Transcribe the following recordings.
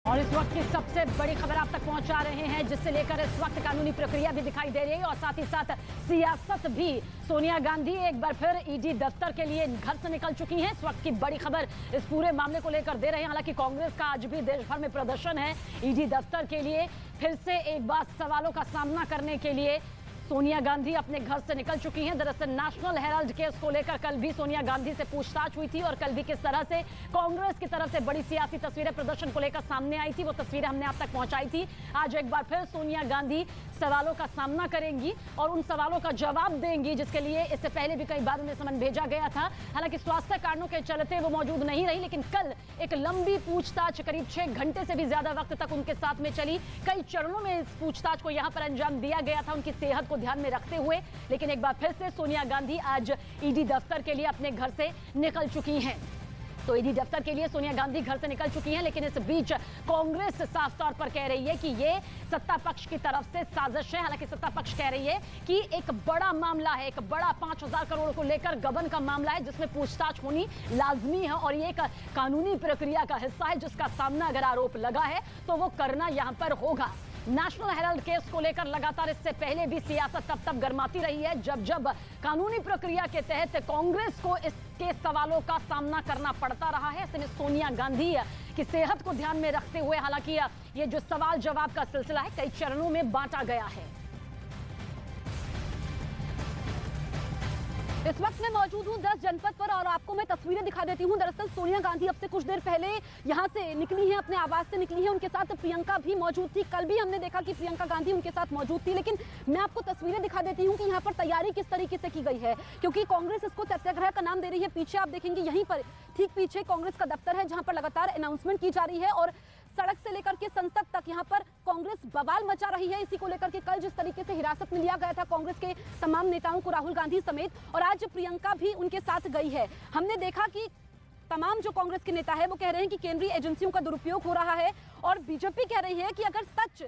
और इस वक्त की सबसे बड़ी खबर आप तक पहुंचा रहे हैं, जिससे लेकर इस वक्त कानूनी प्रक्रिया भी दिखाई दे रही है और साथ ही साथ सियासत भी। सोनिया गांधी एक बार फिर ईडी दफ्तर के लिए घर से निकल चुकी हैं। इस वक्त की बड़ी खबर इस पूरे मामले को लेकर दे रहे हैं। हालांकि कांग्रेस का आज भी देश भर में प्रदर्शन है ईडी दफ्तर के लिए। फिर से एक बार सवालों का सामना करने के लिए सोनिया गांधी अपने घर से निकल चुकी हैं। दरअसल नेशनल हेराल्ड केस को लेकर कल भी सोनिया गांधी से पूछताछ हुई थी और कल भी किस तरह से कांग्रेस की तरफ से बड़ी सियासी तस्वीरें प्रदर्शन को लेकर सामने आई थी, वो तस्वीरें हमने आप तक पहुंचाई थी। आज एक बार फिर सोनिया गांधी सवालों का सामना करेंगी और उन सवालों का जवाब देंगी, जिसके लिए इससे पहले भी कई बार उन्हें समन भेजा गया था। हालांकि स्वास्थ्य कारणों के चलते वो मौजूद नहीं रही, लेकिन कल एक लंबी पूछताछ करीब 6 घंटे से भी ज्यादा वक्त तक उनके साथ में चली। कई चरणों में इस पूछताछ को यहां पर अंजाम दिया गया था उनकी सेहत को ध्यान में रखते हुए। लेकिन एक बार फिर से सोनिया गांधी आज ईडी दफ्तर के लिए अपने घर से निकल चुकी हैं। तो ईडी दफ्तर के लिए सोनिया गांधी घर से निकल चुकी हैं, लेकिन इस बीच कांग्रेस साफ तौर पर कह रही है कि ये सत्ता पक्ष की तरफ से साजिश है। हालांकि सत्ता पक्ष कह रही है कि एक बड़ा मामला है, एक बड़ा 5000 करोड़ को लेकर गबन का मामला है, जिसमें पूछताछ होनी लाजमी है और ये एक कानूनी प्रक्रिया का हिस्सा है, जिसका सामना अगर आरोप लगा है तो वो करना यहां पर होगा। नेशनल हेराल्ड केस को लेकर लगातार इससे पहले भी सियासत तब गर्माती रही है जब कानूनी प्रक्रिया के तहत कांग्रेस को इसके सवालों का सामना करना पड़ता रहा है। ऐसे में सोनिया गांधी की सेहत को ध्यान में रखते हुए हालांकि ये जो सवाल जवाब का सिलसिला है कई चरणों में बांटा गया है। इस वक्त मैं मौजूद हूं 10 जनपद पर और आपको मैं तस्वीरें दिखा देती हूं। दरअसल सोनिया गांधी अब से कुछ देर पहले यहां से निकली हैं, अपने आवास से निकली हैं। उनके साथ प्रियंका भी मौजूद थी। कल भी हमने देखा कि प्रियंका गांधी उनके साथ मौजूद थी, लेकिन मैं आपको तस्वीरें दिखा देती हूं कि यहां पर तैयारी किस तरीके से की गई है, क्योंकि कांग्रेस इसको सत्याग्रह का नाम दे रही है। पीछे आप देखेंगे, यहीं पर ठीक पीछे कांग्रेस का दफ्तर है, जहां पर लगातार अनाउंसमेंट की जा रही है और सड़क से लेकर के संसद तक यहां पर कांग्रेस बवाल मचा रही है। इसी को लेकर के कल जिस तरीके से हिरासत में लिया गया था कांग्रेस के तमाम नेताओं को, राहुल गांधी समेत, और आज प्रियंका भी उनके साथ गई है। हमने देखा कि तमाम जो कांग्रेस के नेता है वो कह रहे हैं कि केंद्रीय एजेंसियों का दुरुपयोग हो रहा है और बीजेपी कह रही है कि अगर सच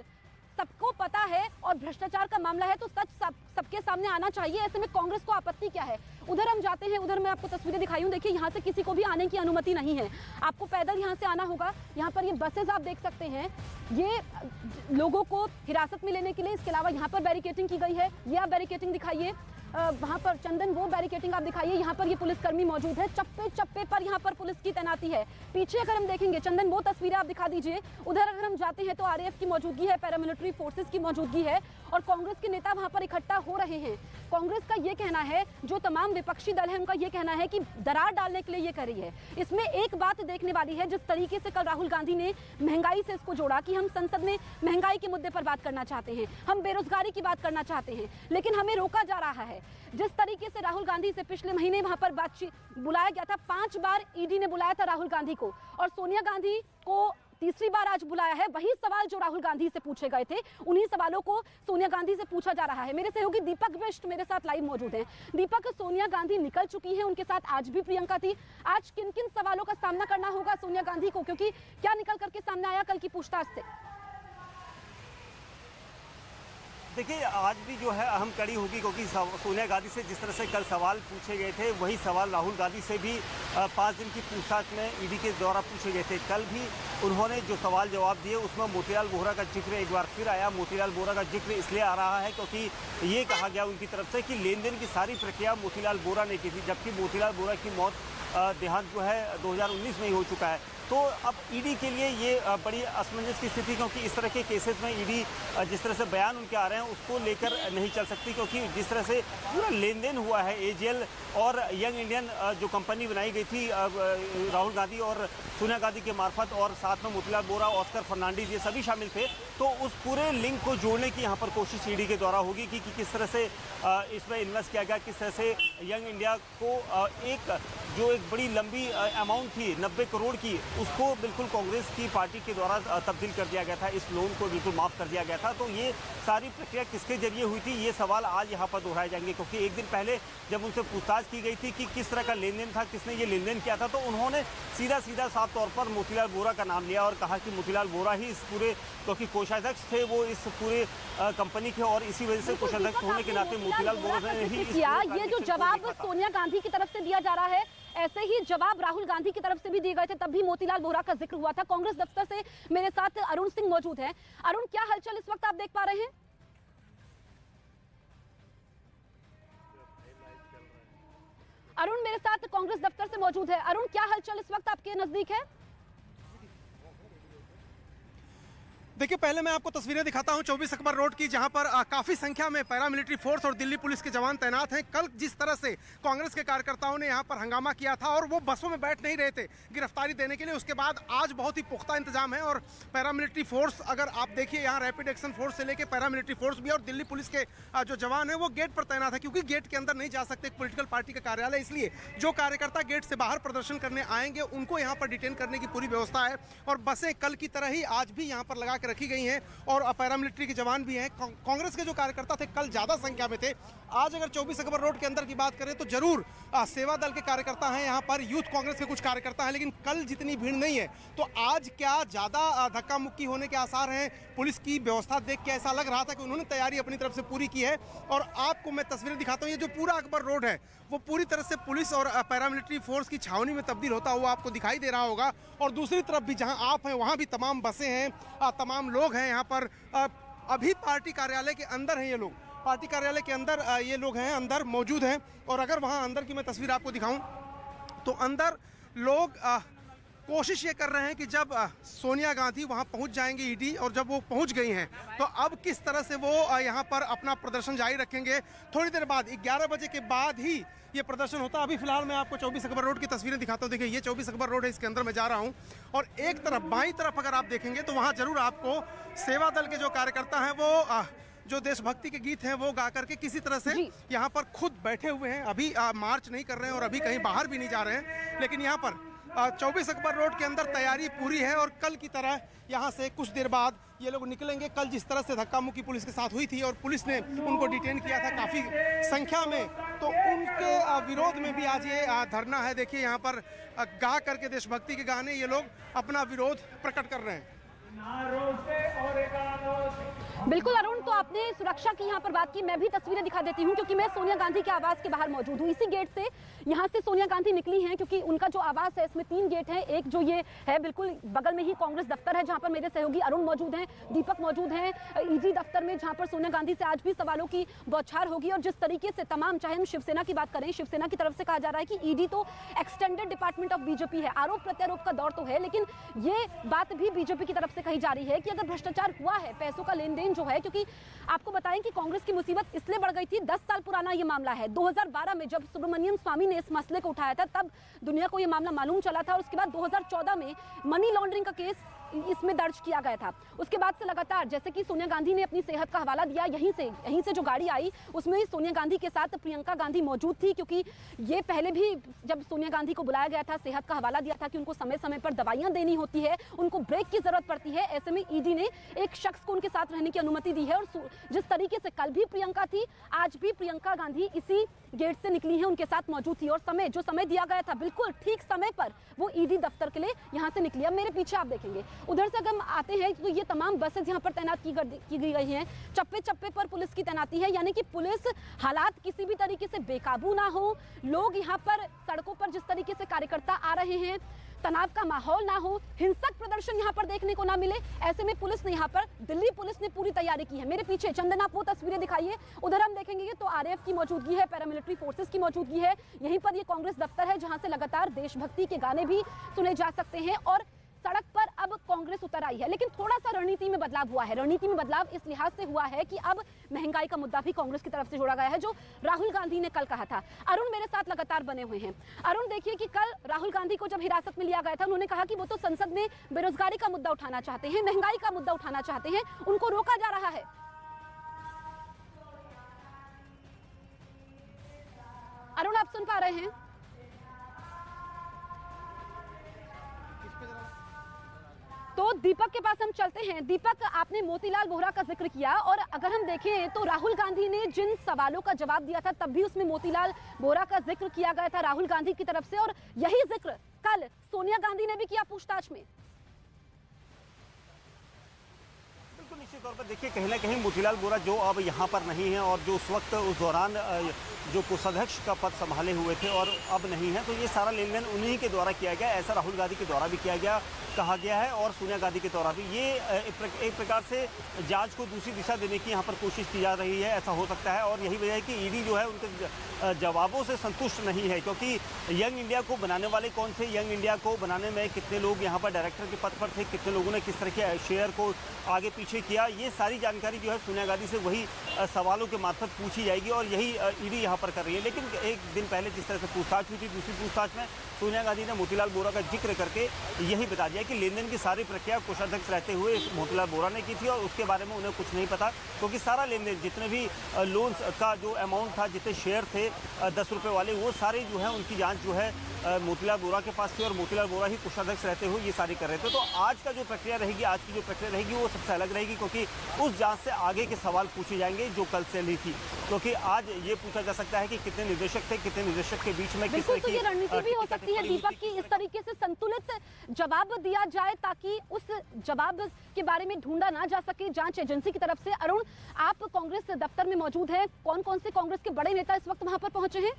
सबको पता है और भ्रष्टाचार का मामला है तो सच सबके सामने आना चाहिए। ऐसे में कांग्रेस को आपत्ति क्या है? उधर हम जाते हैं, उधर मैं आपको तस्वीरें दिखाई हूं। देखिए, यहाँ से किसी को भी आने की अनुमति नहीं है, आपको पैदल यहाँ से आना होगा। यहाँ पर ये बसेस आप देख सकते हैं, ये लोगों को हिरासत में लेने के लिए। इसके अलावा यहाँ पर बैरिकेटिंग की गई है, ये आप बैरिकेटिंग दिखाइए। वहाँ पर चंदन वो बैरिकेटिंग आप दिखाइए। यहाँ पर ये पुलिसकर्मी मौजूद है, चप्पे चप्पे पर यहाँ पर पुलिस की तैनाती है। पीछे अगर हम देखेंगे, चंदन वो तस्वीरें आप दिखा दीजिए। उधर अगर हम जाते हैं तो आरएएफ की मौजूदगी है, पैरामिलिट्री फोर्सेस की मौजूदगी है और कांग्रेस के नेता वहाँ पर इकट्ठा हो रहे हैं। कांग्रेस का ये कहना है, जो तमाम विपक्षी दल है उनका ये कहना है कि दरार डालने के लिए ये कर रही है। इसमें एक बात देखने वाली है, जिस तरीके से कल राहुल गांधी ने महंगाई से इसको जोड़ा कि हम संसद में महंगाई के मुद्दे पर बात करना चाहते हैं, हम बेरोजगारी की बात करना चाहते हैं, लेकिन हमें रोका जा रहा है। जिस तरीके से राहुल गांधी से पिछले महीने वहां पर बातचीत बुलाया गया था, 5 बार ईडी ने बुलाया था राहुल गांधी को और सोनिया गांधी को तीसरी बार आज बुलाया है। वही सवाल जो राहुल गांधी से पूछे गए थे, उन्हीं सवालों को सोनिया गांधी से पूछा जा रहा है। मेरे सहयोगी दीपक बिष्ट मेरे साथ लाइव मौजूद हैं। दीपक, सोनिया गांधी निकल चुकी हैं, उनके साथ आज भी प्रियंका थी। आज किन किन सवालों का सामना करना होगा सोनिया गांधी को, क्योंकि क्या निकल करके सामने आया कल की पूछताछ से? देखिए, आज भी जो है अहम कड़ी होगी, क्योंकि सोनिया गांधी से जिस तरह से कल सवाल पूछे गए थे वही सवाल राहुल गांधी से भी 5 दिन की पूछताछ में ईडी के द्वारा पूछे गए थे। कल भी उन्होंने जो सवाल जवाब दिए उसमें मोतीलाल वोहरा का जिक्र एक बार फिर आया। मोतीलाल वोहरा का जिक्र इसलिए आ रहा है क्योंकि ये कहा गया उनकी तरफ से कि लेन देन की सारी प्रक्रिया मोतीलाल वोहरा ने की थी, जबकि मोतीलाल वोहरा की मौत देहांत जो है 2019 में ही हो चुका है। तो अब ईडी के लिए ये बड़ी असमंजस की स्थिति, क्योंकि इस तरह के केसेस में ईडी जिस तरह से बयान उनके आ रहे हैं उसको लेकर नहीं चल सकती, क्योंकि जिस तरह से पूरा लेन देन हुआ है एजेएल और यंग इंडियन जो कंपनी बनाई गई थी राहुल गांधी और सोनिया गांधी के मार्फत, और साथ में मोतीलाल वोहरा, ऑस्कर फर्नांडीज, ये सभी शामिल थे। तो उस पूरे लिंक को जोड़ने की यहाँ पर कोशिश ईडी के द्वारा होगी कि किस तरह से इसमें इन्वेस्ट किया गया, किस तरह से यंग इंडिया को जो एक बड़ी लंबी अमाउंट थी 90 करोड़ की, उसको बिल्कुल कांग्रेस की पार्टी के द्वारा तब्दील कर दिया गया था, इस लोन को बिल्कुल माफ़ कर दिया गया था। तो ये सारी प्रक्रिया किसके जरिए हुई थी, ये सवाल आज यहाँ पर दोहराए जाएंगे, क्योंकि एक दिन पहले जब उनसे पूछताछ की गई थी कि किस तरह का लेन देन था, किसने ये लेन देन किया था, तो उन्होंने सीधा साफ तौर पर मोतीलाल वोहरा का नाम लिया और कहा कि मोतीलाल वोहरा ही इस पूरे, क्योंकि कोषाध्यक्ष थे वो इस पूरे कंपनी के, और इसी वजह से कोषाध्यक्ष होने के नाते मोतीलाल वोहरा ने ही किया। ये जो जवाब सोनिया गांधी की तरफ से दिया जा रहा है, ऐसे ही जवाब राहुल गांधी की तरफ से भी दिए गए थे, तब भी मोतीलाल वोरा का जिक्र हुआ था। कांग्रेस दफ्तर से मेरे साथ अरुण सिंह मौजूद हैं। अरुण, क्या हलचल इस वक्त आप देख पा रहे हैं? अरुण मेरे साथ कांग्रेस दफ्तर से मौजूद है। अरुण, क्या हलचल इस वक्त आपके नजदीक है? देखिए, पहले मैं आपको तस्वीरें दिखाता हूं 24 अकबर रोड की, जहां पर काफी संख्या में पैरामिलिट्री फोर्स और दिल्ली पुलिस के जवान तैनात हैं। कल जिस तरह से कांग्रेस के कार्यकर्ताओं ने यहां पर हंगामा किया था और वो बसों में बैठ नहीं रहे थे गिरफ्तारी देने के लिए, उसके बाद आज बहुत ही पुख्ता इंतजाम है। और पैरामिलिट्री फोर्स, अगर आप देखिए यहाँ रैपिड एक्शन फोर्स से लेकर पैरामिलिट्री फोर्स भी और दिल्ली पुलिस के जो जवान है वो गेट पर तैनात है, क्योंकि गेट के अंदर नहीं जा सकते एक पोलिटिकल पार्टी का कार्यालय, इसलिए जो कार्यकर्ता गेट से बाहर प्रदर्शन करने आएंगे उनको यहाँ पर डिटेन करने की पूरी व्यवस्था है। और बसें कल की तरह ही आज भी यहाँ पर लगा के रखी गई हैं और पैरामिलिट्री के जवान भी हैं। कांग्रेस के जो कार्यकर्ता थे कल ज्यादा संख्या में थे। आज अगर 24 अकबर रोड के अंदर की बात करें तो जरूर सेवा दल के कार्यकर्ता हैं, यहाँ पर यूथ कांग्रेस के कुछ कार्यकर्ता हैं, लेकिन कल जितनी भीड़ नहीं है। तो आज क्या ज्यादा धक्का मुक्की होने के आसार हैं? पुलिस की व्यवस्था देख के ऐसा लग रहा था कि उन्होंने तैयारी अपनी तरफ से पूरी की है। और आपको मैं तस्वीरें दिखाता हूँ, ये जो पूरा अकबर रोड है वो पूरी तरह से पुलिस और पैरामिलिट्री फोर्स की छावनी में तब्दील होता हुआ आपको दिखाई दे रहा होगा। और दूसरी तरफ भी जहां आप हैं वहां भी तमाम बसें हैं, तमाम लोग हैं यहाँ पर। अभी पार्टी कार्यालय के अंदर हैं ये लोग, पार्टी कार्यालय के अंदर ये लोग हैं, अंदर मौजूद हैं। और अगर वहां अंदर की मैं तस्वीर आपको दिखाऊं तो अंदर लोग कोशिश ये कर रहे हैं कि जब सोनिया गांधी वहां पहुंच जाएंगे ईडी, और जब वो पहुंच गई हैं तो अब किस तरह से वो यहां पर अपना प्रदर्शन जारी रखेंगे। थोड़ी देर बाद 11 बजे के बाद ही ये प्रदर्शन होता है। अभी फिलहाल मैं आपको 24 अकबर रोड की तस्वीरें दिखाता हूं। देखिए, ये 24 अकबर रोड है, इसके अंदर मैं जा रहा हूं और एक तरफ बाईं तरफ अगर आप देखेंगे तो वहां जरूर आपको सेवा दल के जो कार्यकर्ता हैं वो जो देशभक्ति के गीत हैं वो गा करके किसी तरह से यहाँ पर खुद बैठे हुए हैं। अभी मार्च नहीं कर रहे हैं और अभी कहीं बाहर भी नहीं जा रहे हैं, लेकिन यहाँ पर 24 अकबर रोड के अंदर तैयारी पूरी है। और कल की तरह यहाँ से कुछ देर बाद ये लोग निकलेंगे। कल जिस तरह से धक्का मुक्की पुलिस के साथ हुई थी और पुलिस ने उनको डिटेन किया था काफ़ी संख्या में, तो उनके विरोध में भी आज ये धरना है। देखिए, यहाँ पर गा करके देशभक्ति के गाने ये लोग अपना विरोध प्रकट कर रहे हैं। बिल्कुल अरुण, तो आपने सुरक्षा की यहाँ पर बात की, मैं भी तस्वीरें दिखा देती हूँ क्योंकि मैं सोनिया गांधी के आवास के बाहर मौजूद हूँ। इसी गेट से यहाँ से सोनिया गांधी निकली हैं, क्योंकि उनका जो आवास है इसमें 3 गेट हैं। एक जो ये है बिल्कुल बगल में ही कांग्रेस दफ्तर है, जहाँ पर मेरे सहयोगी अरुण मौजूद हैं, दीपक मौजूद हैं, ईडी दफ्तर में, जहाँ पर सोनिया गांधी से आज भी सवालों की बौछार होगी। और जिस तरीके से तमाम, चाहे हम शिवसेना की बात करें, शिवसेना की तरफ से कहा जा रहा है कि ईडी तो एक्सटेंडेड डिपार्टमेंट ऑफ बीजेपी है, आरोप प्रत्यारोप का दौर तो है, लेकिन ये बात भी बीजेपी की तरफ से कही जा रही है कि अगर भ्रष्टाचार हुआ है, पैसों का लेन देन जो है, क्योंकि आपको बताएं कि कांग्रेस की मुसीबत इसलिए बढ़ गई थी, 10 साल पुराना ये मामला है। 2012 में जब सुब्रमण्यम स्वामी ने इस मसले को उठाया था तब दुनिया को ये मामला मालूम चला था, और उसके बाद 2014 में मनी लॉन्ड्रिंग का केस इसमें दर्ज किया गया था। उसके बाद से लगातार, जैसे कि सोनिया गांधी ने अपनी सेहत का हवाला दिया, यहीं से जो गाड़ी आई उसमें ही सोनिया गांधी के साथ प्रियंका गांधी मौजूद थी, क्योंकि ये पहले भी जब सोनिया गांधी को बुलाया गया था, सेहत का हवाला दिया था कि उनको समय समय पर दवाइयां देनी होती है, उनको ब्रेक की जरूरत पड़ती है। ऐसे में ईडी ने एक शख्स को उनके साथ रहने की अनुमति दी है। और जिस तरीके से कल भी प्रियंका थी, आज भी प्रियंका गांधी इसी गेट से निकली है, उनके साथ मौजूद थी। और जो समय दिया गया था बिल्कुल ठीक समय पर वो ईडी दफ्तर के लिए यहाँ से निकली। अब मेरे पीछे आप देखेंगे, उधर से अगर हम आते हैं तो ये तमाम बसेस यहाँ पर तैनात की गई हैं। चप्पे चप्पे पर पुलिस की तैनाती है, यानी कि पुलिस, हालात किसी भी तरीके से बेकाबू ना हो, लोग यहाँ पर सड़कों पर जिस तरीके से कार्यकर्ता आ रहे हैं, तनाव का माहौल ना हो, हिंसक प्रदर्शन यहाँ पर देखने को ना मिले, ऐसे में पुलिस ने यहाँ पर, दिल्ली पुलिस ने पूरी तैयारी की है। मेरे पीछे चंदन, आप वो तस्वीरें दिखाइए, उधर हम देखेंगे तो आरएएफ की मौजूदगी है, पैरामिलिट्री फोर्सेस की मौजूदगी है। यहीं पर ये कांग्रेस दफ्तर है, जहां से लगातार देशभक्ति के गाने भी सुने जा सकते हैं। और सड़क पर अब कांग्रेस उतर आई है, लेकिन थोड़ा सा रणनीति में बदलाव हुआ है। रणनीति में बदलाव इस लिहाज से हुआ है कि अब महंगाई का मुद्दा भी कांग्रेस की तरफ से जोड़ा गया है, जो राहुल गांधी ने कल कहा था। अरुण मेरे साथ लगातार बने हुए हैं। अरुण, देखिए कि कल राहुल गांधी को जब हिरासत में लिया गया था, उन्होंने कहा कि वो तो संसद में बेरोजगारी का मुद्दा उठाना चाहते हैं, महंगाई का मुद्दा उठाना चाहते हैं, उनको रोका जा रहा है। अरुण, आप सुन पा रहे हैं? तो दीपक के पास हम चलते हैं। दीपक, आपने मोतीलाल वोरा का जिक्र किया, और अगर हम देखें तो राहुल गांधी ने जिन सवालों का जवाब दिया था तब भी उसमें मोतीलाल वोरा का जिक्र किया गया था राहुल गांधी की तरफ से, और यही जिक्र कल सोनिया गांधी ने भी किया पूछताछ में। निश्चित तौर पर देखिए कहीं ना कहीं मोतीलाल वोरा जो अब यहाँ पर नहीं है और जो उस वक्त उस दौरान जो कोषाध्यक्ष का पद संभाले हुए थे और अब नहीं है, तो ये सारा लेन देन उन्हीं के द्वारा किया गया। ऐसा राहुल गांधी के द्वारा भी किया गया कहा गया है और सोनिया गांधी के द्वारा भी। ये एक प्रकार से जांच को दूसरी दिशा देने की यहाँ पर कोशिश की जा रही है, ऐसा हो सकता है। और यही वजह है कि ईडी जो है उनके जवाबों से संतुष्ट नहीं है, क्योंकि यंग इंडिया को बनाने वाले कौन थे, यंग इंडिया को बनाने में कितने लोग यहाँ पर डायरेक्टर के पद पर थे, कितने लोगों ने किस तरह के शेयर को आगे पीछे किया, ये सारी जानकारी जो है सोनिया गांधी से वही सवालों के मार्फत पूछी जाएगी और यही ईडी यहाँ पर कर रही है। लेकिन एक दिन पहले जिस तरह से पूछताछ हुई थी, दूसरी पूछताछ में सोनिया गांधी ने मोतीलाल वोरा का जिक्र करके यही बता दिया कि लेन देन की सारी प्रक्रिया कोषाध्यक्ष रहते हुए मोतीलाल वोरा ने की थी और उसके बारे में उन्हें कुछ नहीं पता, क्योंकि सारा लेन देन जितने भी लोन्स का जो अमाउंट था, जितने शेयर थे 10 रुपये वाले, वो सारे जो है उनकी जांच जो है मोतीलाल वोरा के पास थी और मोतीलाल वोरा ही कोषाध्यक्ष रहते हुए ये सारी कर रहे थे। तो आज का जो प्रक्रिया रहेगी, आज की जो प्रक्रिया रहेगी वो सबसे अलग रहेगी, क्योंकि उस जांच से आगे के सवाल पूछे जाएंगे जो कल से ली थी। क्योंकि आज ये पूछा जा सकता है कि कितने निदेशक थे, कितने निदेशक के बीच में किस तरह की रणनीति भी हो सकती है दीपक की इस तरीके से संतुलित जवाब दिया जाए ताकि उस जवाब के बारे में ढूंढा ना जा सके जांच एजेंसी की तरफ से। अरुण, आप कांग्रेस दफ्तर में मौजूद हैं, कौन कौन से कांग्रेस के बड़े नेता इस वक्त वहां पर पहुंचे हैं?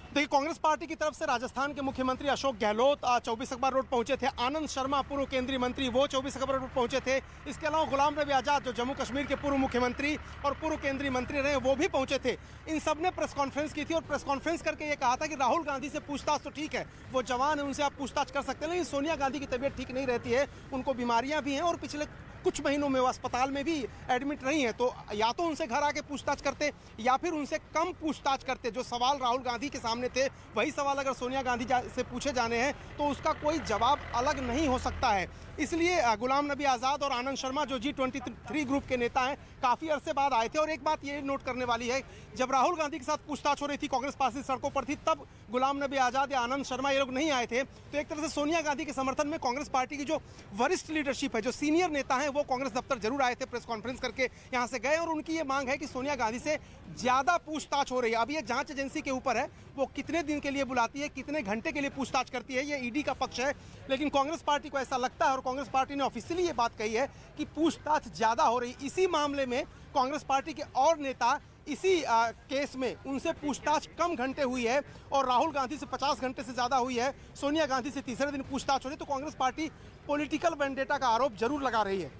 देखिए, कांग्रेस पार्टी की तरफ से राजस्थान के मुख्यमंत्री अशोक गहलोत 24 अकबर रोड पहुंचे थे। आनंद शर्मा पूर्व केंद्रीय मंत्री वो 24 अकबर रोड पहुंचे थे। इसके अलावा गुलाम नबी आजाद जो जम्मू कश्मीर के पूर्व मुख्यमंत्री और पूर्व केंद्रीय मंत्री रहे, वो भी पहुंचे थे। इन सब ने प्रेस कॉन्फ्रेंस की थी और प्रेस कॉन्फ्रेंस करके ये कहा था कि राहुल गांधी से पूछताछ तो ठीक है, वो जवान है, उनसे आप पूछताछ कर सकते हैं, लेकिन सोनिया गांधी की तबीयत ठीक नहीं रहती है, उनको बीमारियां भी हैं और पिछले कुछ महीनों में वो अस्पताल में भी एडमिट रही हैं। तो या तो उनसे घर आके पूछताछ करते या फिर उनसे कम पूछताछ करते। जो सवाल राहुल गांधी के सामने थे वही सवाल अगर सोनिया गांधी से पूछे जाने हैं तो उसका कोई जवाब अलग नहीं हो सकता है। इसलिए गुलाम नबी आज़ाद और आनंद शर्मा जो G23 ग्रुप के नेता हैं, काफ़ी अरसे बाद आए थे। और एक बात ये नोट करने वाली है, जब राहुल गांधी के साथ पूछताछ हो रही थी, कांग्रेस पार्टी सड़कों पर थी, तब गुलाम नबी आज़ाद या आनंद शर्मा ये लोग नहीं आए थे। तो एक तरह से सोनिया गांधी के समर्थन में कांग्रेस पार्टी की जो वरिष्ठ लीडरशिप है, जो सीनियर नेता हैं, वो कांग्रेस दफ्तर जरूर आए थे, प्रेस कॉन्फ्रेंस करके यहाँ से गए और उनकी ये मांग है कि सोनिया गांधी से ज़्यादा पूछताछ हो रही है। अब ये जांच एजेंसी के ऊपर है, वो कितने दिन के लिए बुलाती है, कितने घंटे के लिए पूछताछ करती है, ये ईडी का पक्ष है। लेकिन कांग्रेस पार्टी को ऐसा लगता है और कांग्रेस पार्टी ने ऑफिशियली ये बात कही है कि पूछताछ ज़्यादा हो रही। इसी मामले में कांग्रेस पार्टी के और नेता इसी केस में उनसे पूछताछ कम घंटे हुई है और राहुल गांधी से 50 घंटे से ज़्यादा हुई है। सोनिया गांधी से तीसरे दिन पूछताछ हो रही है। तो कांग्रेस पार्टी पॉलिटिकल वेंडेटा का आरोप जरूर लगा रही है।